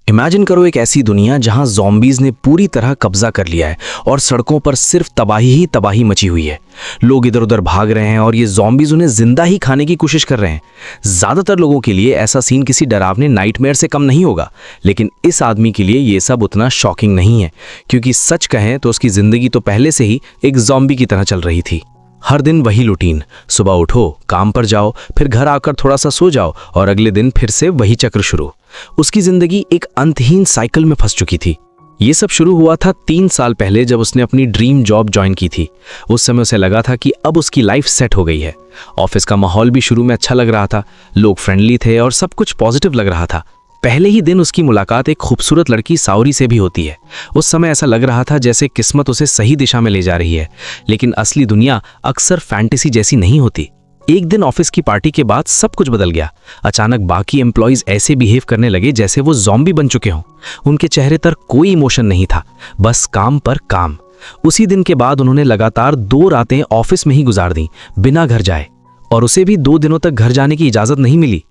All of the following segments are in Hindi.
इमेजिन करो एक ऐसी दुनिया जहां ज़ॉम्बीज़ ने पूरी तरह कब्जा कर लिया है और सड़कों पर सिर्फ तबाही ही तबाही मची हुई है। लोग इधर उधर भाग रहे हैं और ये ज़ॉम्बीज़ उन्हें जिंदा ही खाने की कोशिश कर रहे हैं। ज़्यादातर लोगों के लिए ऐसा सीन किसी डरावने नाइटमेयर से कम नहीं होगा, लेकिन इस आदमी के लिए ये सब उतना शॉकिंग नहीं है, क्योंकि सच कहें तो उसकी ज़िंदगी तो पहले से ही एक ज़ॉम्बी की तरह चल रही थी। हर दिन वही रूटीन, सुबह उठो, काम पर जाओ, फिर घर आकर थोड़ा सा सो जाओ और अगले दिन फिर से वही चक्र शुरू। उसकी जिंदगी एक अंतहीन साइकिल में फंस चुकी थी। ये सब शुरू हुआ था 3 साल पहले, जब उसने अपनी ड्रीम जॉब ज्वाइन की थी। उस समय उसे लगा था कि अब उसकी लाइफ सेट हो गई है। ऑफिस का माहौल भी शुरू में अच्छा लग रहा था, लोग फ्रेंडली थे और सब कुछ पॉजिटिव लग रहा था। पहले ही दिन उसकी मुलाकात एक खूबसूरत लड़की साउरी से भी होती है। उस समय ऐसा लग रहा था जैसे किस्मत उसे सही दिशा में ले जा रही है, लेकिन असली दुनिया अक्सर फैंटेसी जैसी नहीं होती। एक दिन ऑफिस की पार्टी के बाद सब कुछ बदल गया। अचानक बाकी एम्प्लॉइज ऐसे बिहेव करने लगे जैसे वो ज़ॉम्बी बन चुके हों। उनके चेहरे पर कोई इमोशन नहीं था, बस काम पर काम। उसी दिन के बाद उन्होंने लगातार 2 रातें ऑफिस में ही गुजार दी, बिना घर जाए, और उसे भी 2 दिनों तक घर जाने की इजाज़त नहीं मिली।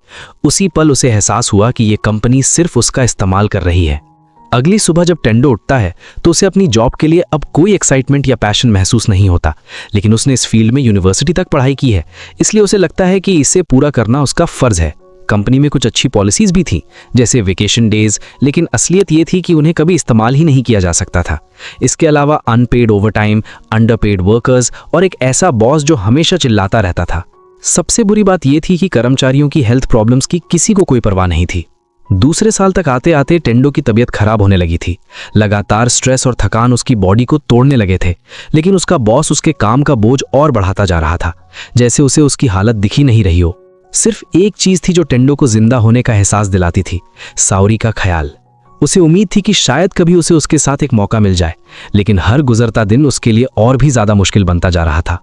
उसी पल उसे एहसास हुआ कि ये कंपनी सिर्फ उसका इस्तेमाल कर रही है। अगली सुबह जब टेंडो उठता है तो उसे अपनी जॉब के लिए अब कोई एक्साइटमेंट या पैशन महसूस नहीं होता, लेकिन उसने इस फील्ड में यूनिवर्सिटी तक पढ़ाई की है, इसलिए उसे लगता है कि इसे पूरा करना उसका फर्ज है। कंपनी में कुछ अच्छी पॉलिसीज भी थी, जैसे वेकेशन डेज, लेकिन असलियत ये थी कि उन्हें कभी इस्तेमाल ही नहीं किया जा सकता था। इसके अलावा अनपेड ओवरटाइम, अंडरपेड वर्कर्स और एक ऐसा बॉस जो हमेशा चिल्लाता रहता था। सबसे बुरी बात यह थी कि कर्मचारियों की हेल्थ प्रॉब्लम्स की किसी को कोई परवाह नहीं थी। दूसरे साल तक आते आते टेंडो की तबीयत खराब होने लगी थी। लगातार स्ट्रेस और थकान उसकी बॉडी को तोड़ने लगे थे, लेकिन उसका बॉस उसके काम का बोझ और बढ़ाता जा रहा था, जैसे उसे उसकी हालत दिखी नहीं रही हो। सिर्फ एक चीज थी जो टेंडो को जिंदा होने का एहसास दिलाती थी, साउरी का ख्याल। उसे उम्मीद थी कि शायद कभी उसे उसके साथ एक मौका मिल जाए, लेकिन हर गुजरता दिन उसके लिए और भी ज्यादा मुश्किल बनता जा रहा था।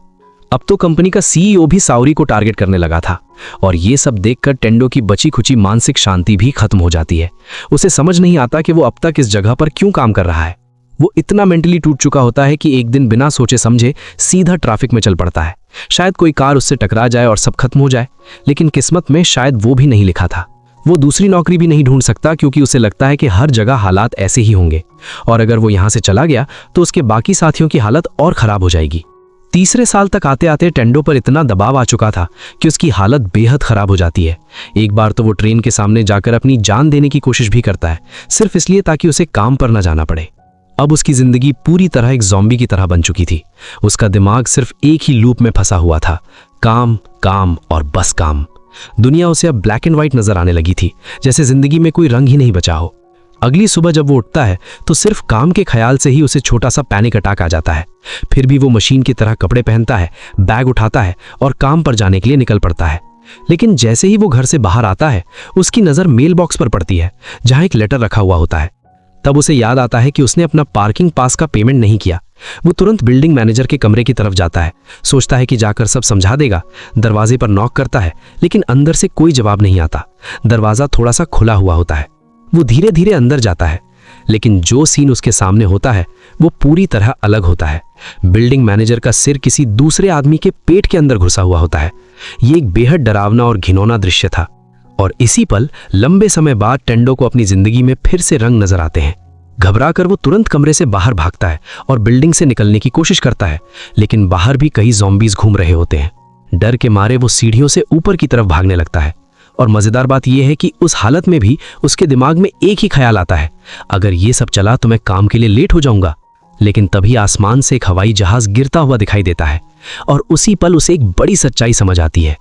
अब तो कंपनी का सीईओ भी साउरी को टारगेट करने लगा था, और ये सब देखकर टेंडो की बची खुची मानसिक शांति भी खत्म हो जाती है। उसे समझ नहीं आता कि वो अब तक इस जगह पर क्यों काम कर रहा है। वो इतना मेंटली टूट चुका होता है कि एक दिन बिना सोचे समझे सीधा ट्रैफिक में चल पड़ता है। शायद कोई कार उससे टकरा जाए और सब खत्म हो जाए, लेकिन किस्मत में शायद वो भी नहीं लिखा था। वो दूसरी नौकरी भी नहीं ढूंढ सकता, क्योंकि उसे लगता है कि हर जगह हालात ऐसे ही होंगे, और अगर वो यहाँ से चला गया तो उसके बाकी साथियों की हालत और खराब हो जाएगी। तीसरे साल तक आते आते टेंडो पर इतना दबाव आ चुका था कि उसकी हालत बेहद खराब हो जाती है। एक बार तो वो ट्रेन के सामने जाकर अपनी जान देने की कोशिश भी करता है, सिर्फ इसलिए ताकि उसे काम पर न जाना पड़े। अब उसकी जिंदगी पूरी तरह एक ज़ॉम्बी की तरह बन चुकी थी। उसका दिमाग सिर्फ एक ही लूप में फंसा हुआ था, काम काम और बस काम। दुनिया उसे अब ब्लैक एंड व्हाइट नजर आने लगी थी, जैसे जिंदगी में कोई रंग ही नहीं बचा हो। अगली सुबह जब वो उठता है तो सिर्फ काम के ख्याल से ही उसे छोटा सा पैनिक अटैक आ जाता है। फिर भी वो मशीन की तरह कपड़े पहनता है, बैग उठाता है और काम पर जाने के लिए निकल पड़ता है। लेकिन जैसे ही वो घर से बाहर आता है, उसकी नज़र मेल बॉक्स पर पड़ती है, जहां एक लेटर रखा हुआ होता है। तब उसे याद आता है कि उसने अपना पार्किंग पास का पेमेंट नहीं किया। वो तुरंत बिल्डिंग मैनेजर के कमरे की तरफ जाता है, सोचता है कि जाकर सब समझा देगा। दरवाजे पर नॉक करता है, लेकिन अंदर से कोई जवाब नहीं आता। दरवाजा थोड़ा सा खुला हुआ होता है। वो धीरे धीरे अंदर जाता है, लेकिन जो सीन उसके सामने होता है वो पूरी तरह अलग होता है। बिल्डिंग मैनेजर का सिर किसी दूसरे आदमी के पेट के अंदर घुसा हुआ होता है। ये एक बेहद डरावना और घिनौना दृश्य था, और इसी पल लंबे समय बाद टेंडो को अपनी जिंदगी में फिर से रंग नजर आते हैं। घबराकर वो तुरंत कमरे से बाहर भागता है और बिल्डिंग से निकलने की कोशिश करता है, लेकिन बाहर भी कई ज़ॉम्बीज़ घूम रहे होते हैं। डर के मारे वो सीढ़ियों से ऊपर की तरफ भागने लगता है, और मजेदार बात यह है कि उस हालत में भी उसके दिमाग में एक ही ख्याल आता है, अगर ये सब चला तो मैं काम के लिए लेट हो जाऊंगा। लेकिन तभी आसमान से एक हवाई जहाज गिरता हुआ दिखाई देता है, और उसी पल उसे एक बड़ी सच्चाई समझ आती है।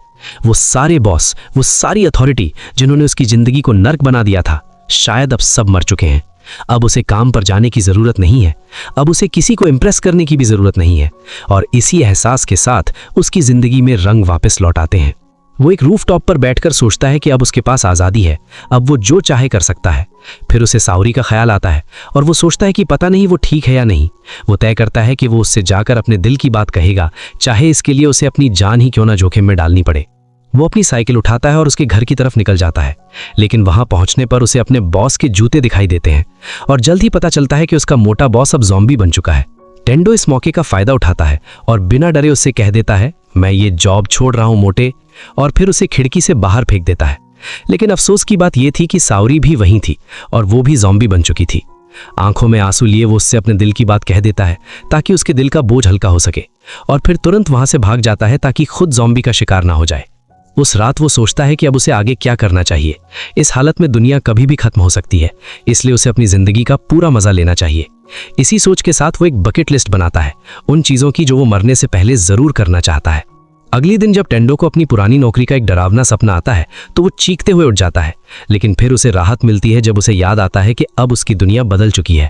वो सारे बॉस, वो सारी अथॉरिटी जिन्होंने उसकी जिंदगी को नर्क बना दिया था, शायद अब सब मर चुके हैं। अब उसे काम पर जाने की जरूरत नहीं है, अब उसे किसी को इम्प्रेस करने की भी जरूरत नहीं है, और इसी एहसास के साथ उसकी जिंदगी में रंग वापस लौट आते हैं। वो एक रूफटॉप पर बैठकर सोचता है कि अब उसके पास आज़ादी है, अब वो जो चाहे कर सकता है। फिर उसे साउरी का ख्याल आता है, और वो सोचता है कि पता नहीं वो ठीक है या नहीं। वो तय करता है कि वो उससे जाकर अपने दिल की बात कहेगा, चाहे इसके लिए उसे अपनी जान ही क्यों ना जोखिम में डालनी पड़े। वो अपनी साइकिल उठाता है और उसके घर की तरफ निकल जाता है, लेकिन वहां पहुंचने पर उसे अपने बॉस के जूते दिखाई देते हैं, और जल्द ही पता चलता है कि उसका मोटा बॉस अब ज़ॉम्बी बन चुका है। टेंडो इस मौके का फायदा उठाता है और बिना डरे उससे कह देता है, मैं ये जॉब छोड़ रहा हूं मोटे, और फिर उसे खिड़की से बाहर फेंक देता है। लेकिन अफसोस की बात यह थी कि सावरी भी वहीं थी और वो भी ज़ॉम्बी बन चुकी थी। आंखों में आंसू लिए वो उससे अपने दिल की बात कह देता है ताकि उसके दिल का बोझ हल्का हो सके, और फिर तुरंत वहां से भाग जाता है ताकि खुद ज़ॉम्बी का शिकार ना हो जाए। उस रात वो सोचता है कि अब उसे आगे क्या करना चाहिए। इस हालत में दुनिया कभी भी खत्म हो सकती है, इसलिए उसे अपनी जिंदगी का पूरा मजा लेना चाहिए। इसी सोच के साथ वो एक बकेट लिस्ट बनाता है उन चीजों की जो वो मरने से पहले जरूर करना चाहता है। अगले दिन जब टेंडो को अपनी पुरानी नौकरी का एक डरावना सपना आता है तो वो चीखते हुए उठ जाता है, लेकिन फिर उसे राहत मिलती है जब उसे याद आता है कि अब उसकी दुनिया बदल चुकी है,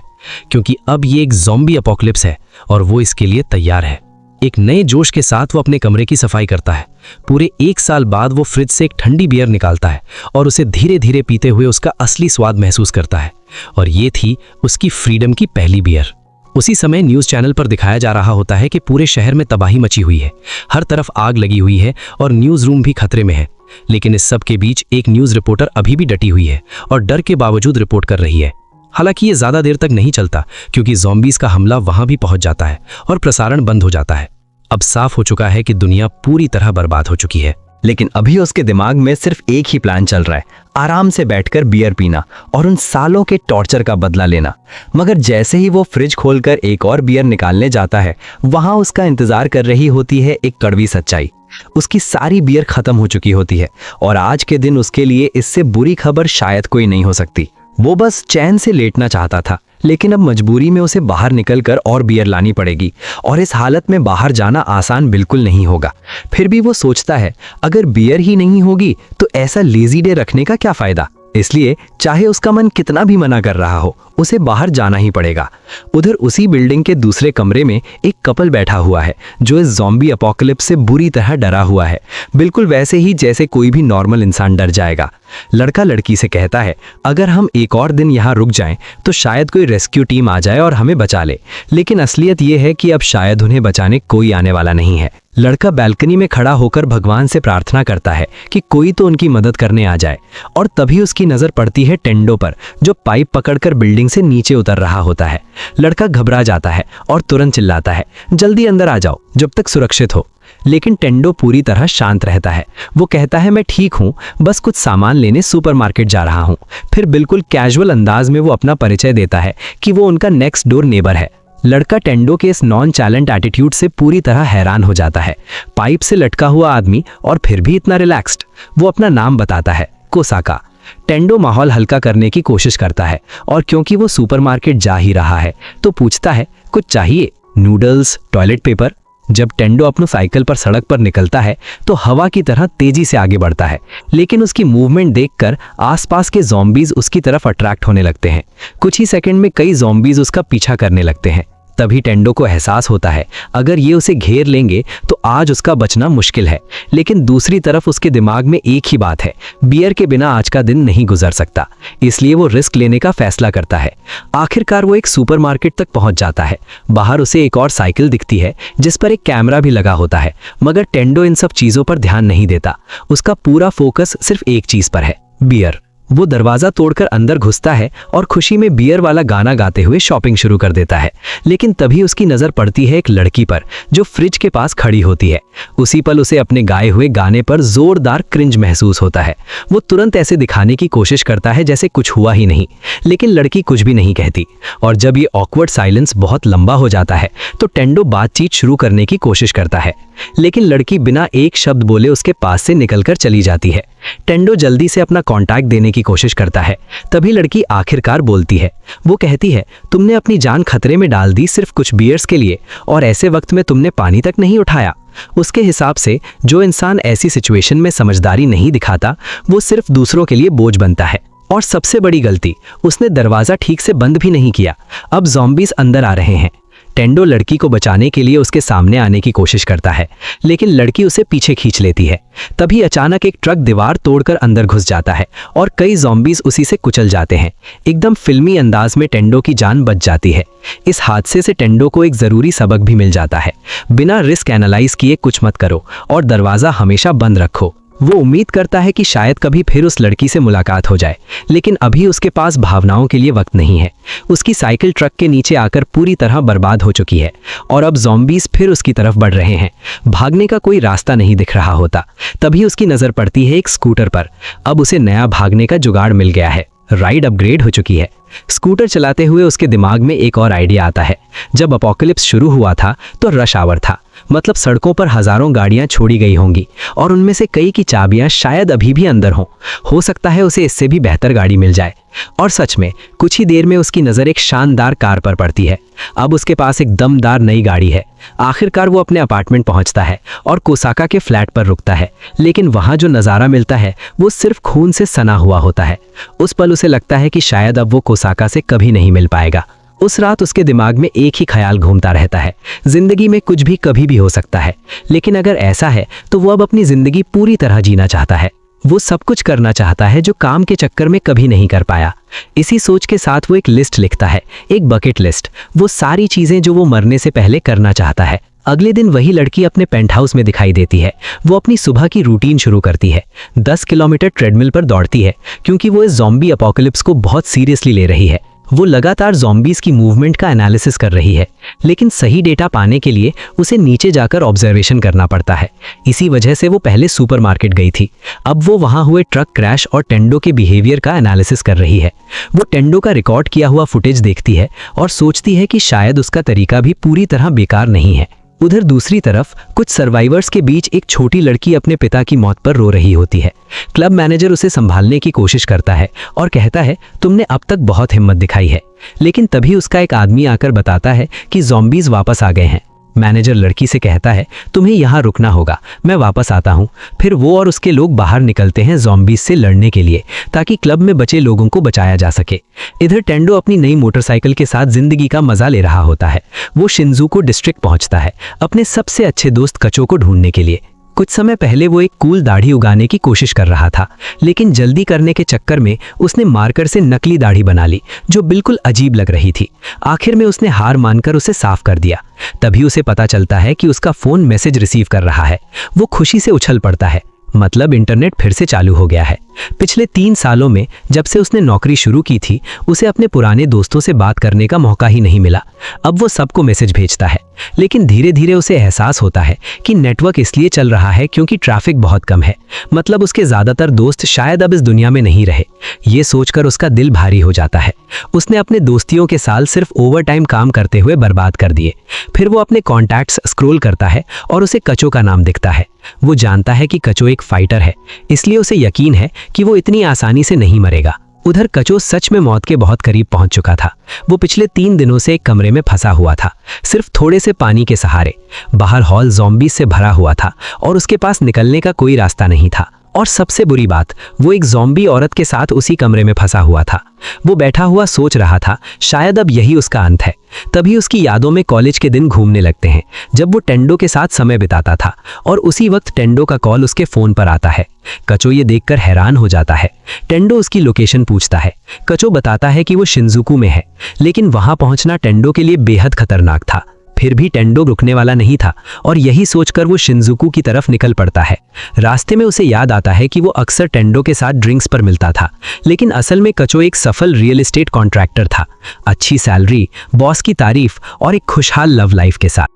क्योंकि अब ये एक ज़ॉम्बी अपोकलिप्स है और वो इसके लिए तैयार है। एक नए जोश के साथ वो अपने कमरे की सफाई करता है। पूरे 1 साल बाद वो फ्रिज से एक ठंडी बियर निकालता है और उसे धीरे धीरे पीते हुए उसका असली स्वाद महसूस करता है, और ये थी उसकी फ्रीडम की पहली बियर। उसी समय न्यूज़ चैनल पर दिखाया जा रहा होता है कि पूरे शहर में तबाही मची हुई है, हर तरफ आग लगी हुई है और न्यूज़ रूम भी खतरे में है। लेकिन इस सब के बीच एक न्यूज़ रिपोर्टर अभी भी डटी हुई है और डर के बावजूद रिपोर्ट कर रही है। हालांकि ये ज़्यादा देर तक नहीं चलता, क्योंकि ज़ॉम्बीज़ का हमला वहां भी पहुंच जाता है और प्रसारण बंद हो जाता है। अब साफ हो चुका है कि दुनिया पूरी तरह बर्बाद हो चुकी है। लेकिन अभी उसके दिमाग में सिर्फ एक ही प्लान चल रहा है, आराम से बैठकर बियर पीना और उन सालों के टॉर्चर का बदला लेना। मगर जैसे ही वो फ्रिज खोलकर एक और बियर निकालने जाता है, वहां उसका इंतजार कर रही होती है एक कड़वी सच्चाई। उसकी सारी बियर खत्म हो चुकी होती है और आज के दिन उसके लिए इससे बुरी खबर शायद कोई नहीं हो सकती। वो बस चैन से लेटना चाहता था, लेकिन अब मजबूरी में उसे बाहर निकलकर और बियर लानी पड़ेगी, और इस हालत में बाहर जाना आसान बिल्कुल नहीं होगा। फिर भी वो सोचता है अगर बियर ही नहीं होगी तो ऐसा लेजी डे रखने का क्या फायदा। इसलिए चाहे उसका मन कितना भी मना कर रहा हो, उसे बाहर जाना ही पड़ेगा। उधर उसी बिल्डिंग के दूसरे कमरे में एक कपल बैठा हुआ है जो इस ज़ॉम्बी अपोकलिप्स से बुरी तरह डरा हुआ है, बिल्कुल वैसे ही जैसे कोई भी नॉर्मल इंसान डर जाएगा। लड़का लड़की से कहता है अगर हम एक और दिन यहाँ रुक जाएं तो शायद कोई रेस्क्यू टीम आ जाए और हमें बचा ले, लेकिन असलियत ये है कि अब शायद उन्हें बचाने कोई आने वाला नहीं है। लड़का बैल्कनी में खड़ा होकर भगवान से प्रार्थना करता है कि कोई तो उनकी मदद करने आ जाए, और तभी उसकी नजर पड़ती है टेंडो पर, जो पाइप पकड़कर बिल्डिंग से नीचे उतर रहा होता है। लड़का घबरा जाता है और तुरंत चिल्लाता है जल्दी अंदर आ जाओ जब तक सुरक्षित हो। लेकिन टेंडो पूरी तरह शांत रहता है। वो कहता है मैं ठीक हूँ, बस कुछ सामान लेने सुपरमार्केट जा रहा हूँ। फिर बिल्कुल कैजुअल अंदाज में वो अपना परिचय देता है कि वो उनका नेक्स्ट डोर नेबर है। लड़का टेंडो के इस नॉन चैलेंट एटीट्यूड से पूरी तरह हैरान हो जाता है। पाइप से लटका हुआ आदमी और फिर भी इतना रिलैक्स्ड। वो अपना नाम बताता है, कोसाका। टेंडो माहौल हल्का करने की कोशिश करता है, और क्योंकि वो सुपरमार्केट जा ही रहा है तो पूछता है कुछ चाहिए, नूडल्स, टॉयलेट पेपर। जब टेंडो अपनी साइकिल पर सड़क पर निकलता है तो हवा की तरह तेजी से आगे बढ़ता है, लेकिन उसकी मूवमेंट देखकर आसपास के ज़ॉम्बीज उसकी तरफ अट्रैक्ट होने लगते हैं। कुछ ही सेकंड में कई ज़ॉम्बीज उसका पीछा करने लगते हैं। तभी टेंडो को एहसास होता है अगर ये उसे घेर लेंगे तो आज उसका बचना मुश्किल है। लेकिन दूसरी तरफ उसके दिमाग में एक ही बात है, बियर के बिना आज का दिन नहीं गुजर सकता। इसलिए वो रिस्क लेने का फैसला करता है। आखिरकार वो एक सुपरमार्केट तक पहुंच जाता है। बाहर उसे एक और साइकिल दिखती है जिस पर एक कैमरा भी लगा होता है, मगर टेंडो इन सब चीज़ों पर ध्यान नहीं देता। उसका पूरा फोकस सिर्फ एक चीज़ पर है, बियर। वो दरवाजा तोड़कर अंदर घुसता है और खुशी में बियर वाला गाना गाते हुए शॉपिंग शुरू कर देता है। लेकिन तभी उसकी नजर पड़ती है एक लड़की पर जो फ्रिज के पास खड़ी होती है। उसी पल उसे अपने गाए हुए गाने पर जोरदार क्रिंज महसूस होता है। वो तुरंत ऐसे दिखाने की कोशिश करता है जैसे कुछ हुआ ही नहीं, लेकिन लड़की कुछ भी नहीं कहती। और जब ये ऑकवर्ड साइलेंस बहुत लंबा हो जाता है तो टेंडो बातचीत शुरू करने की कोशिश करता है, लेकिन लड़की बिना एक शब्द बोले उसके पास से निकलकर चली जाती है। टेंडो जल्दी से अपना कांटेक्ट देने की कोशिश करता है। तभी लड़की आखिरकार बोलती है। वो कहती है तुमने अपनी जान खतरे में डाल दी सिर्फ कुछ बियर्स के लिए, और ऐसे वक्त में तुमने पानी तक नहीं उठाया। उसके हिसाब से जो इंसान ऐसी सिचुएशन में समझदारी नहीं दिखाता वो सिर्फ दूसरों के लिए बोझ बनता है। और सबसे बड़ी गलती, उसने दरवाजा ठीक से बंद भी नहीं किया। अब ज़ॉम्बीज अंदर आ रहे हैं। टेंडो लड़की को बचाने के लिए उसके सामने आने की कोशिश करता है, लेकिन लड़की उसे पीछे खींच लेती है। तभी अचानक एक ट्रक दीवार तोड़कर अंदर घुस जाता है और कई ज़ॉम्बीज उसी से कुचल जाते हैं। एकदम फिल्मी अंदाज में टेंडो की जान बच जाती है। इस हादसे से टेंडो को एक ज़रूरी सबक भी मिल जाता है, बिना रिस्क एनालाइज किए कुछ मत करो और दरवाज़ा हमेशा बंद रखो। वो उम्मीद करता है कि शायद कभी फिर उस लड़की से मुलाकात हो जाए, लेकिन अभी उसके पास भावनाओं के लिए वक्त नहीं है। उसकी साइकिल ट्रक के नीचे आकर पूरी तरह बर्बाद हो चुकी है और अब ज़ॉम्बीज़ फिर उसकी तरफ बढ़ रहे हैं। भागने का कोई रास्ता नहीं दिख रहा होता। तभी उसकी नज़र पड़ती है एक स्कूटर पर। अब उसे नया भागने का जुगाड़ मिल गया है। राइड अपग्रेड हो चुकी है। स्कूटर चलाते हुए उसके दिमाग में एक और आइडिया आता है। जब अपोकलिप्स शुरू हुआ था तो रश आवर था, मतलब सड़कों पर हजारों गाड़ियां छोड़ी गई होंगी और उनमें से कई की चाबियां शायद अभी भी अंदर हों। हो सकता है उसे इससे भी बेहतर गाड़ी मिल जाए। और सच में कुछ ही देर में उसकी नज़र एक शानदार कार पर पड़ती है। अब उसके पास एक दमदार नई गाड़ी है। आखिरकार वो अपने अपार्टमेंट पहुंचता है और कोसाका के फ्लैट पर रुकता है, लेकिन वहां जो नज़ारा मिलता है वो सिर्फ खून से सना हुआ होता है। उस पल उसे लगता है कि शायद अब वो कोसाका से कभी नहीं मिल पाएगा। उस रात उसके दिमाग में एक ही ख्याल घूमता रहता है, जिंदगी में कुछ भी कभी भी हो सकता है, लेकिन अगर ऐसा है तो वो अब अपनी जिंदगी पूरी तरह जीना चाहता है। वो सब कुछ करना चाहता है जो काम के चक्कर में कभी नहीं कर पाया। इसी सोच के साथ वो एक लिस्ट लिखता है, एक बकेट लिस्ट, वो सारी चीजें जो वो मरने से पहले करना चाहता है। अगले दिन वही लड़की अपने पेंट हाउस में दिखाई देती है। वो अपनी सुबह की रूटीन शुरू करती है। 10 किलोमीटर ट्रेडमिल पर दौड़ती है क्योंकि वो इस ज़ॉम्बी अपोकलिप्स को बहुत सीरियसली ले रही है। वो लगातार ज़ॉम्बीज़ की मूवमेंट का एनालिसिस कर रही है, लेकिन सही डेटा पाने के लिए उसे नीचे जाकर ऑब्जर्वेशन करना पड़ता है। इसी वजह से वो पहले सुपरमार्केट गई थी। अब वो वहाँ हुए ट्रक क्रैश और टेंडो के बिहेवियर का एनालिसिस कर रही है। वो टेंडो का रिकॉर्ड किया हुआ फुटेज देखती है और सोचती है कि शायद उसका तरीका भी पूरी तरह बेकार नहीं है। उधर दूसरी तरफ कुछ सर्वाइवर्स के बीच एक छोटी लड़की अपने पिता की मौत पर रो रही होती है। क्लब मैनेजर उसे संभालने की कोशिश करता है और कहता है, तुमने अब तक बहुत हिम्मत दिखाई है। लेकिन तभी उसका एक आदमी आकर बताता है कि ज़ॉम्बीज़ वापस आ गए हैं। मैनेजर लड़की से कहता है, तुम्हें यहाँ रुकना होगा, मैं वापस आता हूँ। फिर वो और उसके लोग बाहर निकलते हैं ज़ॉम्बीज़ से लड़ने के लिए, ताकि क्लब में बचे लोगों को बचाया जा सके। इधर टेंडो अपनी नई मोटरसाइकिल के साथ जिंदगी का मजा ले रहा होता है। वो शिंजुकू डिस्ट्रिक्ट पहुंचता है अपने सबसे अच्छे दोस्त कचो को ढूंढने के लिए। कुछ समय पहले वो एक कूल दाढ़ी उगाने की कोशिश कर रहा था, लेकिन जल्दी करने के चक्कर में उसने मार्कर से नकली दाढ़ी बना ली जो बिल्कुल अजीब लग रही थी। आखिर में उसने हार मानकर उसे साफ कर दिया। तभी उसे पता चलता है कि उसका फोन मैसेज रिसीव कर रहा है। वो खुशी से उछल पड़ता है, मतलब इंटरनेट फिर से चालू हो गया है। पिछले 3 सालों में जब से उसने नौकरी शुरू की थी, उसे अपने पुराने दोस्तों से बात करने का मौका ही नहीं मिला। अब वो सबको मैसेज भेजता है, लेकिन धीरे धीरे उसे एहसास होता है कि नेटवर्क इसलिए चल रहा है क्योंकि ट्रैफिक बहुत कम है, मतलब उसके ज़्यादातर दोस्त शायद अब इस दुनिया में नहीं रहे। ये सोचकर उसका दिल भारी हो जाता है। उसने अपने दोस्तियों के साल सिर्फ ओवर टाइम काम करते हुए बर्बाद कर दिए। फिर वो अपने कॉन्टैक्ट्स स्क्रॉल करता है और उसे कचो का नाम दिखता है। वो जानता है कि कचो एक फाइटर है, इसलिए उसे यकीन है कि वो इतनी आसानी से नहीं मरेगा। उधर कचो सच में मौत के बहुत करीब पहुंच चुका था। वो पिछले 3 दिनों से एक कमरे में फंसा हुआ था, सिर्फ थोड़े से पानी के सहारे। बाहर हॉल ज़ॉम्बी से भरा हुआ था और उसके पास निकलने का कोई रास्ता नहीं था। और सबसे बुरी बात, वो एक ज़ॉम्बी औरत के साथ उसी कमरे में फंसा हुआ था। वो बैठा हुआ सोच रहा था, शायद अब यही उसका अंत है। तभी उसकी यादों में कॉलेज के दिन घूमने लगते हैं, जब वो टेंडो के साथ समय बिताता था। और उसी वक्त टेंडो का कॉल उसके फ़ोन पर आता है। कचो ये देखकर हैरान हो जाता है। टेंडो उसकी लोकेशन पूछता है। कचो बताता है कि वो शिंजुकू में है, लेकिन वहाँ पहुँचना टेंडो के लिए बेहद खतरनाक था। फिर भी टेंडो रुकने वाला नहीं था और यही सोचकर वो शिंजुकू की तरफ निकल पड़ता है। रास्ते में उसे याद आता है कि वो अक्सर टेंडो के साथ ड्रिंक्स पर मिलता था, लेकिन असल में कचो एक सफल रियल एस्टेट कॉन्ट्रैक्टर था। अच्छी सैलरी, बॉस की तारीफ और एक खुशहाल लव लाइफ के साथ।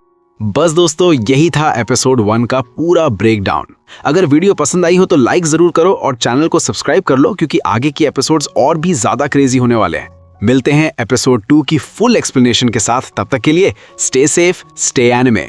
बस दोस्तों, यही था एपिसोड 1 का पूरा ब्रेकडाउन। अगर वीडियो पसंद आई हो तो लाइक जरूर करो और चैनल को सब्सक्राइब कर लो, क्योंकि आगे की एपिसोड्स और भी ज्यादा क्रेजी होने वाले हैं। मिलते हैं एपिसोड 2 की फुल एक्सप्लेनेशन के साथ। तब तक के लिए स्टे सेफ, स्टे एनिमे।